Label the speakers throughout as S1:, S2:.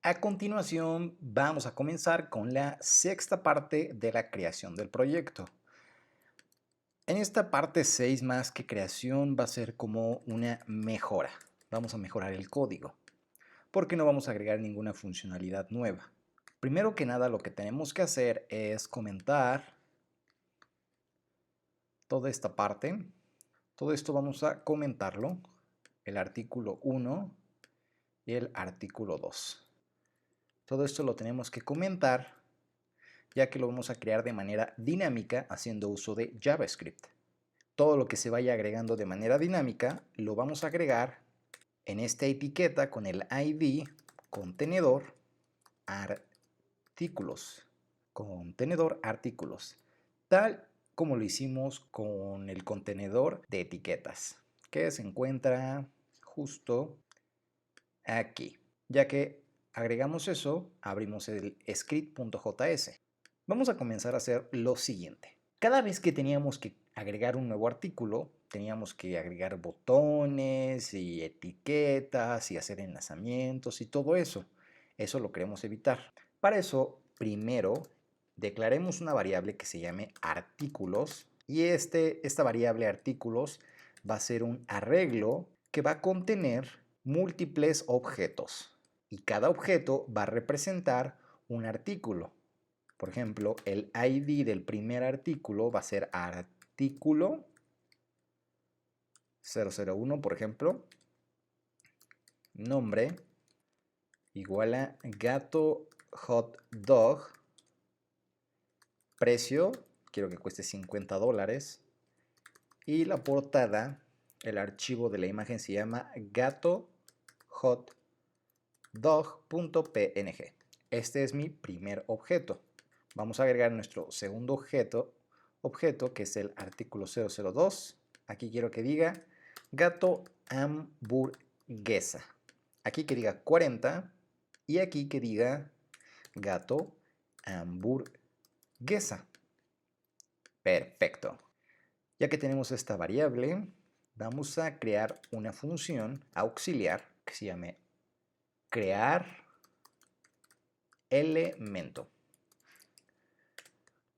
S1: A continuación, vamos a comenzar con la sexta parte de la creación del proyecto. En esta parte 6 más que creación va a ser como una mejora. Vamos a mejorar el código, porque no vamos a agregar ninguna funcionalidad nueva. Primero que nada, lo que tenemos que hacer es comentar toda esta parte. Todo esto vamos a comentarlo, el artículo 1 y el artículo 2. Todo esto lo tenemos que comentar ya que lo vamos a crear de manera dinámica haciendo uso de JavaScript. Todo lo que se vaya agregando de manera dinámica lo vamos a agregar en esta etiqueta con el ID contenedor artículos. Contenedor artículos. Tal como lo hicimos con el contenedor de etiquetas, que se encuentra justo aquí. Ya que agregamos eso, abrimos el script.js. Vamos a comenzar a hacer lo siguiente. Cada vez que teníamos que agregar un nuevo artículo, teníamos que agregar botones y etiquetas y hacer enlazamientos y todo eso. Eso lo queremos evitar. Para eso, primero, declaremos una variable que se llame artículos y esta variable artículos va a ser un arreglo que va a contener múltiples objetos y cada objeto va a representar un artículo. Por ejemplo, el ID del primer artículo va a ser artículo 001, por ejemplo, nombre igual a gato hot dog, precio, quiero que cueste $50 y la portada, el archivo de la imagen se llama gato hot dog.png. Este es mi primer objeto. Vamos a agregar nuestro segundo objeto que es el artículo 002. Aquí quiero que diga gato hamburguesa. Aquí que diga 40 y aquí que diga gato hamburguesa. Perfecto. Ya que tenemos esta variable, vamos a crear una función auxiliar que se llame crear elemento.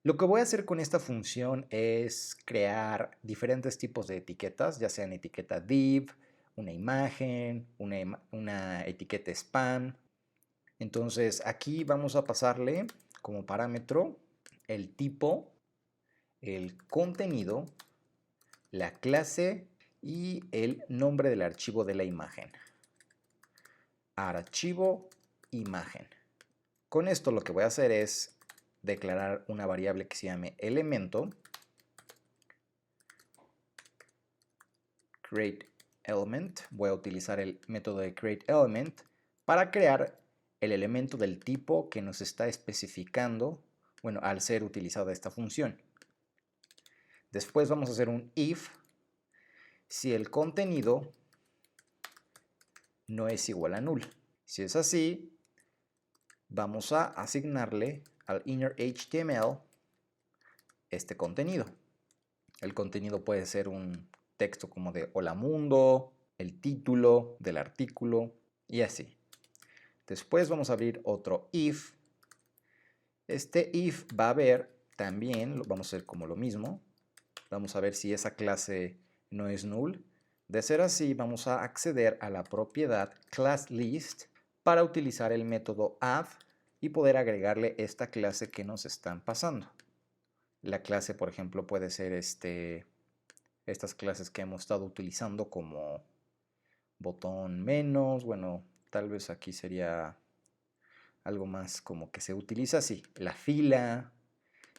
S1: Lo que voy a hacer con esta función es crear diferentes tipos de etiquetas, ya sean etiqueta div, una imagen, una etiqueta spam. Entonces aquí vamos a pasarle como parámetro el tipo, el contenido, la clase y el nombre del archivo de la imagen. Archivo imagen. Con esto lo que voy a hacer es declarar una variable que se llame elemento, createElement. Voy a utilizar el método de createElement para crear el elemento del tipo que nos está especificando, bueno, al ser utilizada esta función. Después vamos a hacer un if si el contenido no es igual a null. Si es así, vamos a asignarle al innerHTML este contenido. El contenido puede ser un texto como de hola mundo, el título del artículo y así. Después vamos a abrir otro if. Este if va a ver también, vamos a hacer como lo mismo. Vamos a ver si esa clase no es null. De ser así, vamos a acceder a la propiedad classList para utilizar el método add y poder agregarle esta clase que nos están pasando. La clase, por ejemplo, puede ser estas clases que hemos estado utilizando como botón menos, bueno, tal vez aquí sería algo más como que se utiliza así, la fila,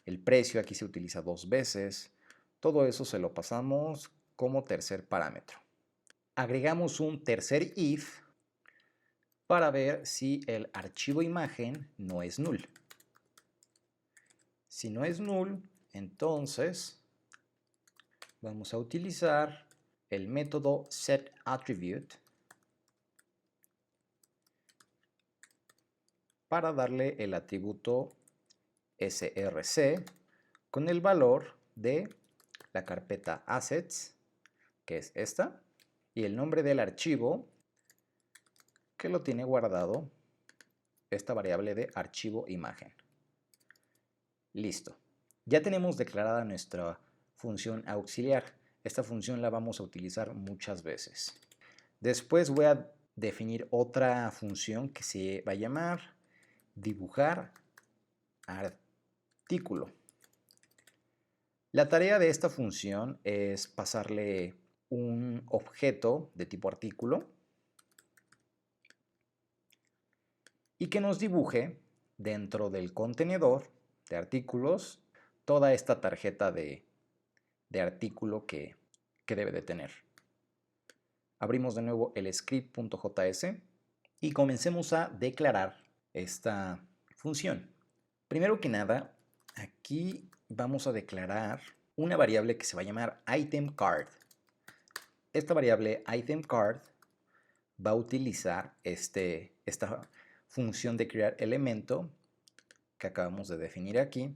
S1: el precio aquí se utiliza 2 veces, todo eso se lo pasamos como tercer parámetro. Agregamos un tercer if para ver si el archivo imagen no es null. Si no es null, entonces vamos a utilizar el método setAttribute para darle el atributo src con el valor de la carpeta assets, que es esta, y el nombre del archivo que lo tiene guardado esta variable de archivo imagen. Listo. Ya tenemos declarada nuestra función auxiliar. Esta función la vamos a utilizar muchas veces. Después voy a definir otra función que se va a llamar dibujar artículo. La tarea de esta función es pasarle un objeto de tipo artículo y que nos dibuje dentro del contenedor de artículos toda esta tarjeta de artículo que debe de tener. Abrimos de nuevo el script.js y comencemos a declarar esta función. Primero que nada, aquí vamos a declarar una variable que se va a llamar itemCard. Esta variable itemCard va a utilizar esta función de crear elemento que acabamos de definir aquí.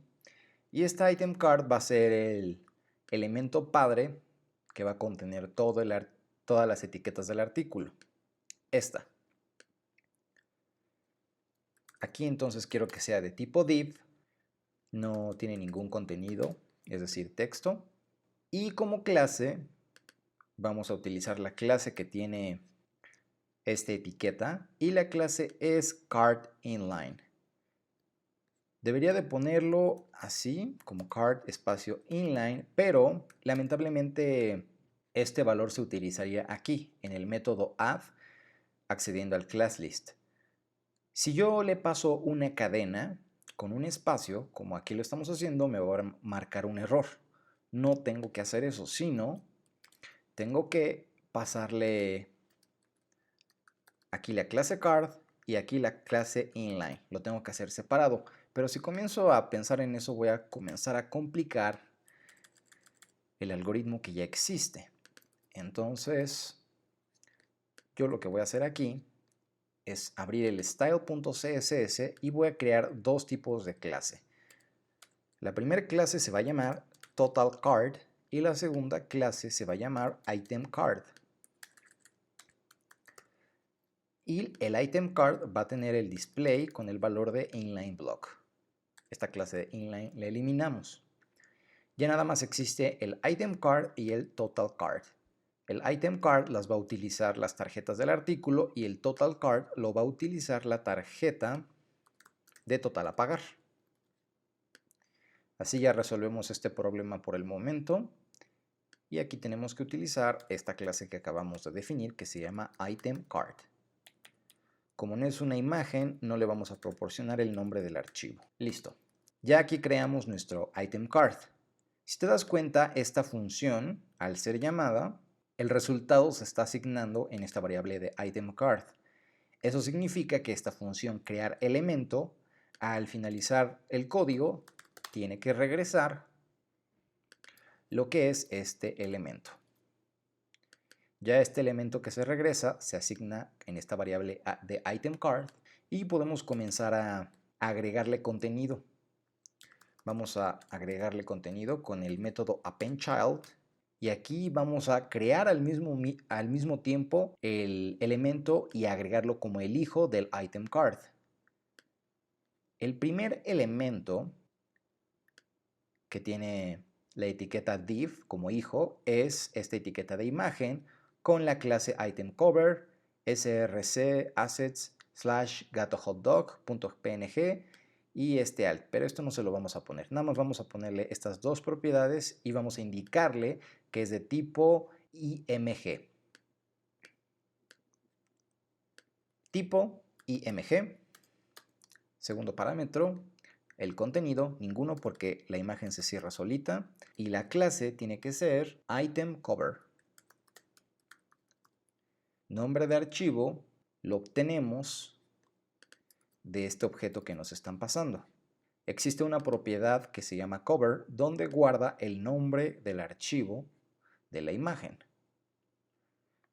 S1: Y esta itemCard va a ser el elemento padre que va a contener todas las etiquetas del artículo. Esta. Aquí entonces quiero que sea de tipo div, no tiene ningún contenido, es decir, texto. Y como clase vamos a utilizar la clase que tiene esta etiqueta y la clase es cardInline. Debería de ponerlo así, como card espacio inline, pero lamentablemente este valor se utilizaría aquí, en el método add, accediendo al class list. Si yo le paso una cadena con un espacio, como aquí lo estamos haciendo, me va a marcar un error. No tengo que hacer eso, sino tengo que pasarle aquí la clase card y aquí la clase inline. Lo tengo que hacer separado. Pero si comienzo a pensar en eso, voy a comenzar a complicar el algoritmo que ya existe. Entonces, yo lo que voy a hacer aquí es abrir el style.css y voy a crear dos tipos de clase. La primera clase se va a llamar totalCard y la segunda clase se va a llamar itemCard. Y el itemCard va a tener el display con el valor de inlineBlock. Esta clase de inline la eliminamos. Ya nada más existe el itemCard y el totalCard. El itemCard las va a utilizar las tarjetas del artículo y el totalCard lo va a utilizar la tarjeta de total a pagar. Así ya resolvemos este problema por el momento. Y aquí tenemos que utilizar esta clase que acabamos de definir que se llama itemCard. Como no es una imagen, no le vamos a proporcionar el nombre del archivo. Listo. Ya aquí creamos nuestro itemCard. Si te das cuenta, esta función, al ser llamada, el resultado se está asignando en esta variable de itemCard. Eso significa que esta función crear elemento, al finalizar el código, tiene que regresar lo que es este elemento. Ya este elemento que se regresa se asigna en esta variable de itemCard y podemos comenzar a agregarle contenido. Vamos a agregarle contenido con el método appendChild y aquí vamos a crear al mismo tiempo el elemento y agregarlo como el hijo del itemCard. El primer elemento que tiene la etiqueta div como hijo es esta etiqueta de imagen con la clase itemCover, src assets /gatohotdog.png y este alt, pero esto no se lo vamos a poner, nada más vamos a ponerle estas dos propiedades y vamos a indicarle que es de tipo img. Tipo img, segundo parámetro, el contenido, ninguno porque la imagen se cierra solita y la clase tiene que ser itemCover. Nombre de archivo lo obtenemos de este objeto que nos están pasando. Existe una propiedad que se llama cover donde guarda el nombre del archivo de la imagen.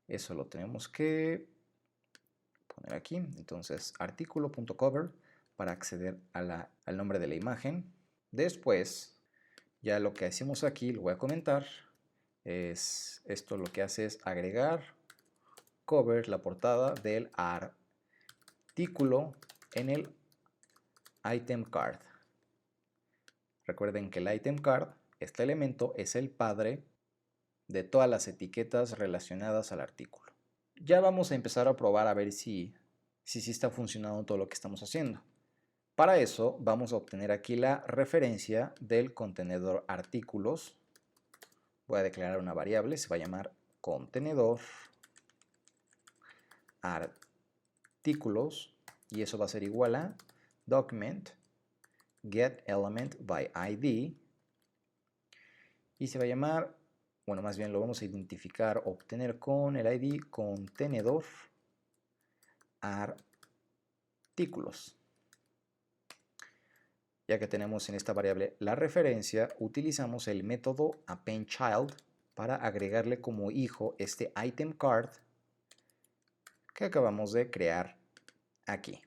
S1: Eso lo tenemos que poner aquí. Entonces, artículo.cover para acceder a al nombre de la imagen. Después, ya lo que hacemos aquí, lo voy a comentar, es esto lo que hace es agregar cover, la portada del artículo en el item card. Recuerden que el item card, este elemento, es el padre de todas las etiquetas relacionadas al artículo. Ya vamos a empezar a probar a ver si está funcionando todo lo que estamos haciendo. Para eso vamos a obtener aquí la referencia del contenedor artículos. Voy a declarar una variable, se va a llamar contenedor artículos y eso va a ser igual a document getElementById y se va a llamar, bueno, más bien lo vamos a identificar, obtener con el ID contenedor artículos. Ya que tenemos en esta variable la referencia, utilizamos el método appendChild para agregarle como hijo este item card que acabamos de crear aquí.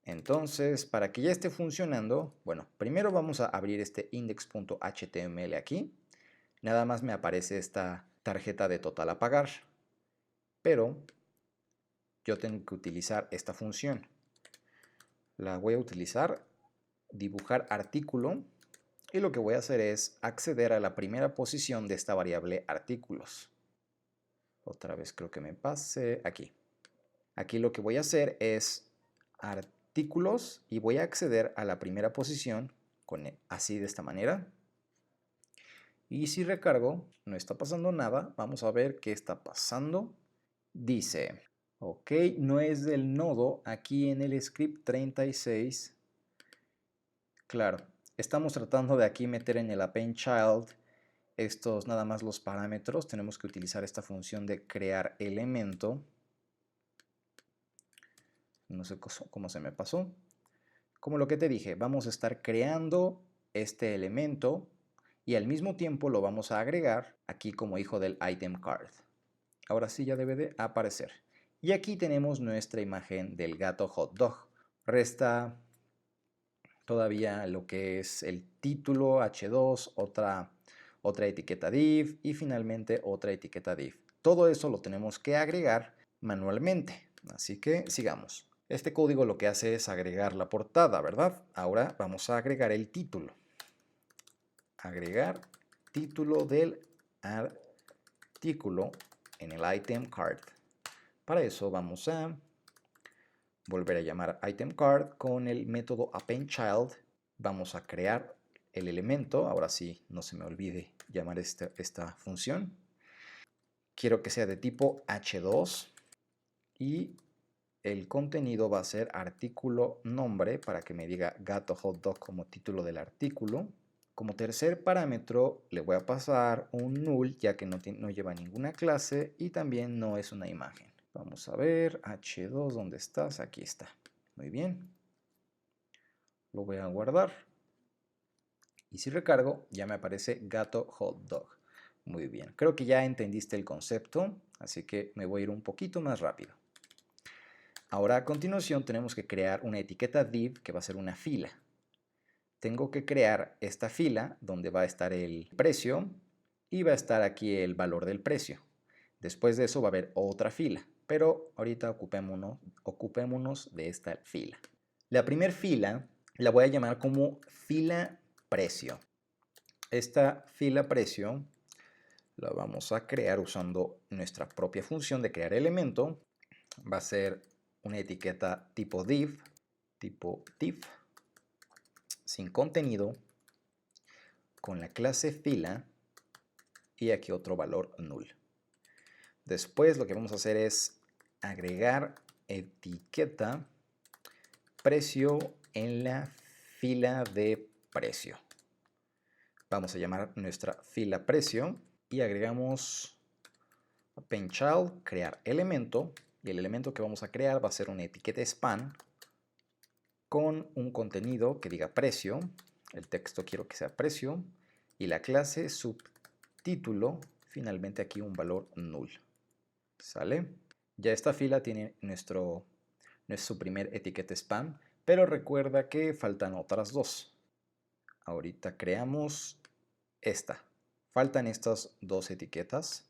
S1: Entonces, para que ya esté funcionando, bueno, primero vamos a abrir este index.html aquí. Nada más me aparece esta tarjeta de total a pagar, pero yo tengo que utilizar esta función. La voy a utilizar, dibujar artículo, y lo que voy a hacer es acceder a la primera posición de esta variable artículos. Otra vez creo que me pase aquí. Aquí lo que voy a hacer es artículos y voy a acceder a la primera posición así de esta manera. Y si recargo, no está pasando nada. Vamos a ver qué está pasando. Dice, ok, no es del nodo aquí en el script 36. Claro, estamos tratando de aquí meter en el appendChild estos nada más los parámetros. Tenemos que utilizar esta función de crear elemento. No sé cómo se me pasó. Como lo que te dije, vamos a estar creando este elemento y al mismo tiempo lo vamos a agregar aquí como hijo del item card. Ahora sí ya debe de aparecer. Y aquí tenemos nuestra imagen del gato hot dog. Resta todavía lo que es el título h2, otra etiqueta div y finalmente otra etiqueta div. Todo eso lo tenemos que agregar manualmente. Así que sigamos. Este código lo que hace es agregar la portada, ¿verdad? Ahora vamos a agregar el título. Agregar título del artículo en el item card. Para eso vamos a volver a llamar item card con el método appendChild. Vamos a crear el elemento. Ahora sí, no se me olvide llamar esta función. Quiero que sea de tipo h2 y el contenido va a ser artículo nombre para que me diga gato hot dog como título del artículo. Como tercer parámetro le voy a pasar un null ya que no lleva ninguna clase y también no es una imagen. Vamos a ver, h2, ¿dónde estás? Aquí está. Muy bien. Lo voy a guardar. Y si recargo, ya me aparece gato hot dog. Muy bien. Creo que ya entendiste el concepto, así que me voy a ir un poquito más rápido. Ahora a continuación tenemos que crear una etiqueta div que va a ser una fila. Tengo que crear esta fila donde va a estar el precio y va a estar aquí el valor del precio. Después de eso va a haber otra fila, pero ahorita ocupémonos de esta fila. La primera fila la voy a llamar como fila precio. Esta fila precio la vamos a crear usando nuestra propia función de crear elemento. Va a ser una etiqueta tipo div, sin contenido, con la clase fila y aquí otro valor null. Después lo que vamos a hacer es agregar etiqueta precio en la fila de precio. Vamos a llamar nuestra fila precio y agregamos appendChild, crear elemento, y el elemento que vamos a crear va a ser una etiqueta span con un contenido que diga precio. El texto quiero que sea precio y la clase subtítulo, finalmente aquí un valor null. ¿Sale? Ya esta fila tiene nuestro primer etiqueta spam, pero recuerda que faltan otras dos. Ahorita creamos esta. Faltan estas dos etiquetas.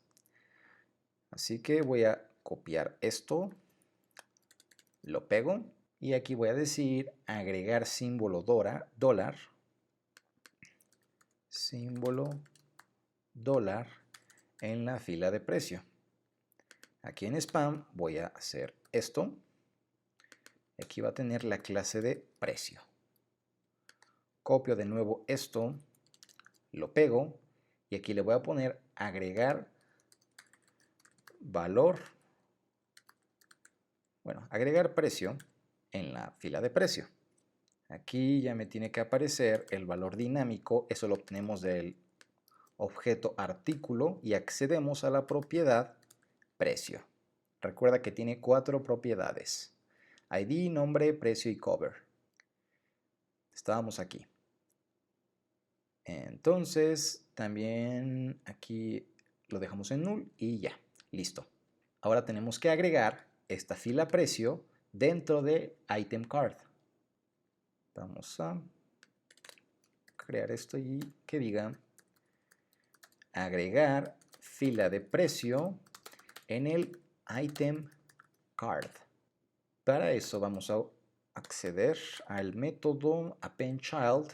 S1: Así que voy a copiar esto, lo pego y aquí voy a decir agregar símbolo dólar, símbolo dólar en la fila de precio. Aquí en spam voy a hacer esto. Aquí va a tener la clase de precio. Copio de nuevo esto, lo pego y aquí le voy a poner agregar valor, bueno, agregar precio en la fila de precio. Aquí ya me tiene que aparecer el valor dinámico, eso lo obtenemos del objeto artículo y accedemos a la propiedad precio. Recuerda que tiene 4 propiedades: ID, nombre, precio y cover. Estábamos aquí. Entonces también aquí lo dejamos en null y ya, listo. Ahora tenemos que agregar esta fila precio dentro de item card. Vamos a crear esto y que diga agregar fila de precio en el item card. Para eso vamos a acceder al método appendChild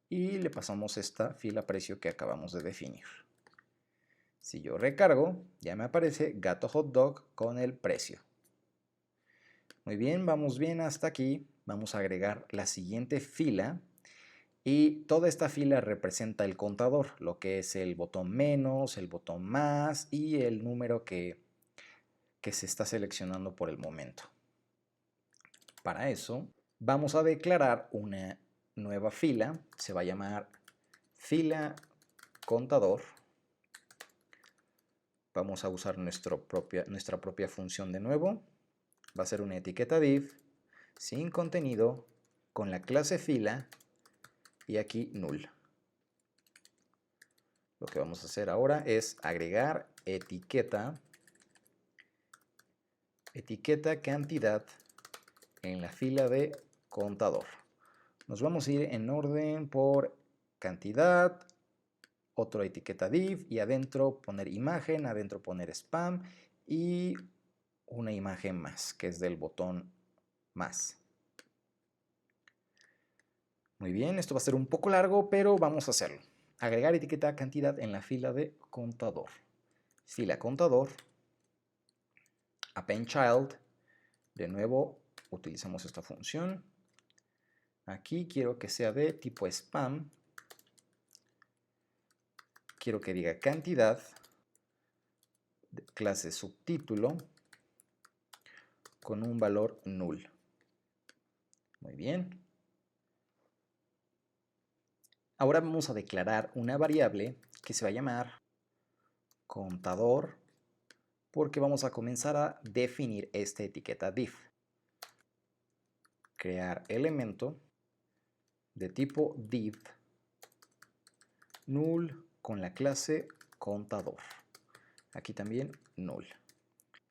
S1: y le pasamos esta fila precio que acabamos de definir. Si yo recargo, ya me aparece gato hot dog con el precio. Muy bien, vamos bien hasta aquí. Vamos a agregar la siguiente fila y toda esta fila representa el contador, lo que es el botón menos, el botón más y el número que se está seleccionando por el momento. Para eso vamos a declarar una nueva fila, se va a llamar fila contador. Vamos a usar nuestra propia función de nuevo. Va a ser una etiqueta div sin contenido con la clase fila y aquí null. Lo que vamos a hacer ahora es agregar etiqueta cantidad en la fila de contador. Nos vamos a ir en orden por cantidad, otro etiqueta div y adentro poner imagen, adentro poner spam y una imagen más, que es del botón más. Muy bien, esto va a ser un poco largo, pero vamos a hacerlo. Agregar etiqueta cantidad en la fila de contador. Fila contador, appendChild, de nuevo utilizamos esta función. Aquí quiero que sea de tipo spam. Quiero que diga cantidad, clase subtítulo, con un valor null. Muy bien. Ahora vamos a declarar una variable que se va a llamar contador porque vamos a comenzar a definir esta etiqueta div. Crear elemento de tipo div null con la clase contador. Aquí también null.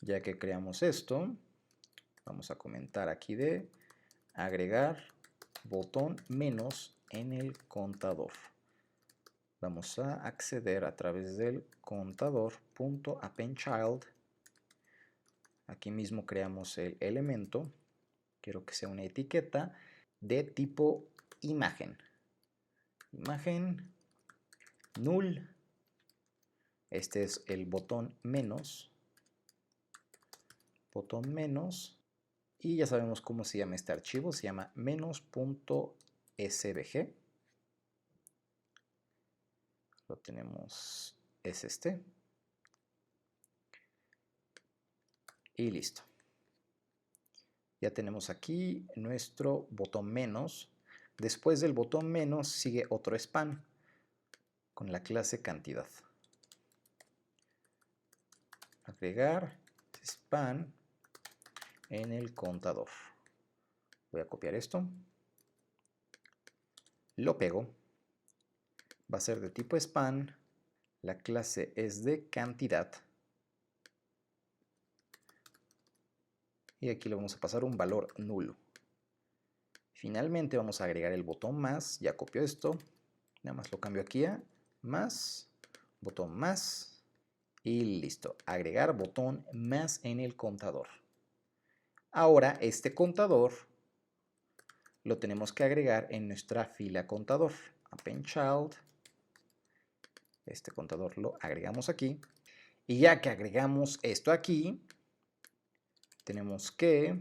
S1: Ya que creamos esto, vamos a comentar aquí de agregar botón menos en el contador. Vamos a acceder a través del contador.appendChild. Aquí mismo creamos el elemento. Quiero que sea una etiqueta de tipo imagen. Imagen null. Este es el botón menos. Botón menos. Y ya sabemos cómo se llama este archivo. Se llama menos.svg. Lo tenemos, es este. Y listo. Ya tenemos aquí nuestro botón menos. Después del botón menos sigue otro span con la clase cantidad. Agregar span en el contador. Voy a copiar esto. Lo pego. Va a ser de tipo span. La clase es de cantidad. Y aquí le vamos a pasar un valor nulo. Finalmente vamos a agregar el botón más. Ya copio esto. Nada más lo cambio aquí a más. Botón más. Y listo. Agregar botón más en el contador. Ahora este contador lo tenemos que agregar en nuestra fila contador. Append child. Este contador lo agregamos aquí. Y ya que agregamos esto aquí, tenemos que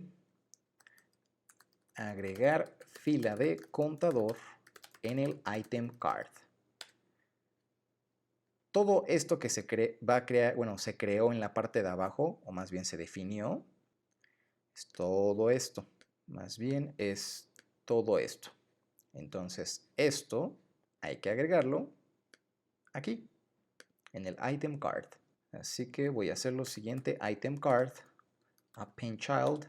S1: agregar fila de contador en el item card. Todo esto que se creó en la parte de abajo, o más bien se definió, es todo esto. Más bien es todo esto. Entonces esto hay que agregarlo aquí, en el item card. Así que voy a hacer lo siguiente, item card, append child,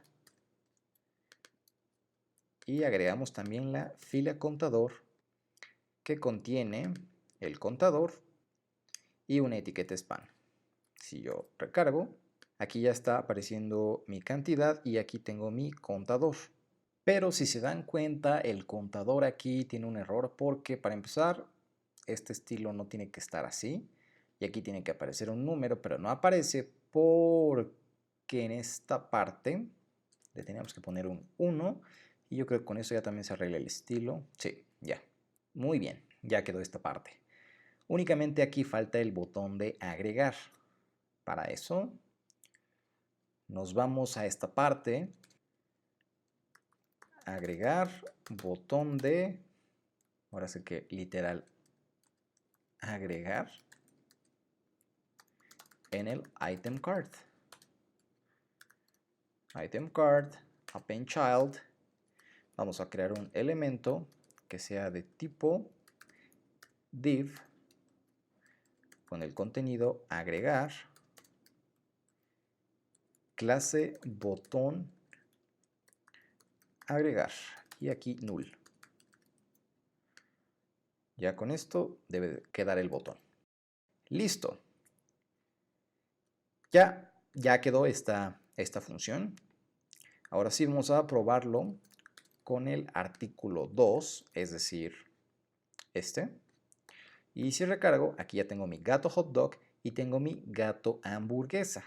S1: y agregamos también la fila contador que contiene el contador y una etiqueta span. Si yo recargo, aquí ya está apareciendo mi cantidad y aquí tengo mi contador. Pero si se dan cuenta, el contador aquí tiene un error porque para empezar, este estilo no tiene que estar así. Y aquí tiene que aparecer un número, pero no aparece porque en esta parte le teníamos que poner un 1. Y yo creo que con eso ya también se arregla el estilo. Sí, ya. Muy bien, ya quedó esta parte. Únicamente aquí falta el botón de agregar. Para eso nos vamos a esta parte, agregar, botón de, ahora sí que literal, agregar en el item card. Item card, append child, vamos a crear un elemento que sea de tipo div con el contenido agregar, clase botón agregar y aquí null. Ya con esto debe quedar el botón. Listo. Ya quedó esta función. Ahora sí vamos a probarlo con el artículo 2, es decir, este. Y si recargo, aquí ya tengo mi gato hot dog y tengo mi gato hamburguesa.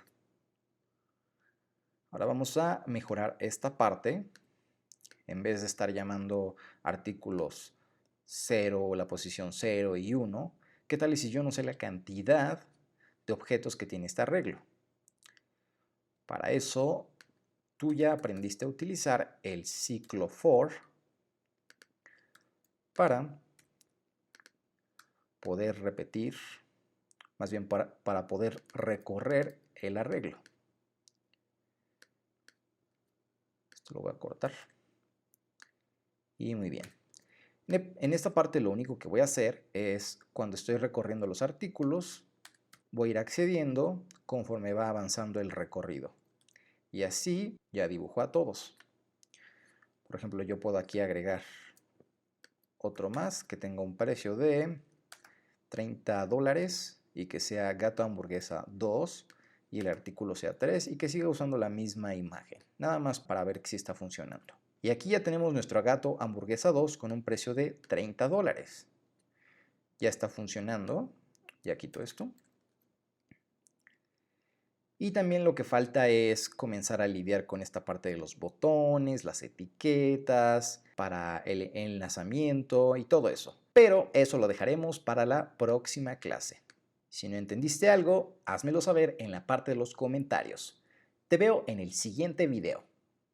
S1: Ahora vamos a mejorar esta parte. En vez de estar llamando artículos 0, la posición 0 y 1, ¿qué tal y si yo no sé la cantidad de objetos que tiene este arreglo? Para eso, tú ya aprendiste a utilizar el ciclo for para poder repetir, más bien para poder recorrer el arreglo. Esto lo voy a cortar. Y muy bien. En esta parte lo único que voy a hacer es, cuando estoy recorriendo los artículos, voy a ir accediendo conforme va avanzando el recorrido. Y así ya dibujo a todos. Por ejemplo, yo puedo aquí agregar otro más que tenga un precio de $30 y que sea gato hamburguesa 2 y el artículo sea 3 y que siga usando la misma imagen. Nada más para ver si está funcionando. Y aquí ya tenemos nuestro gato hamburguesa 2 con un precio de $30. Ya está funcionando. Ya quito esto. Y también lo que falta es comenzar a lidiar con esta parte de los botones, las etiquetas, para el enlazamiento y todo eso. Pero eso lo dejaremos para la próxima clase. Si no entendiste algo, házmelo saber en la parte de los comentarios. Te veo en el siguiente video.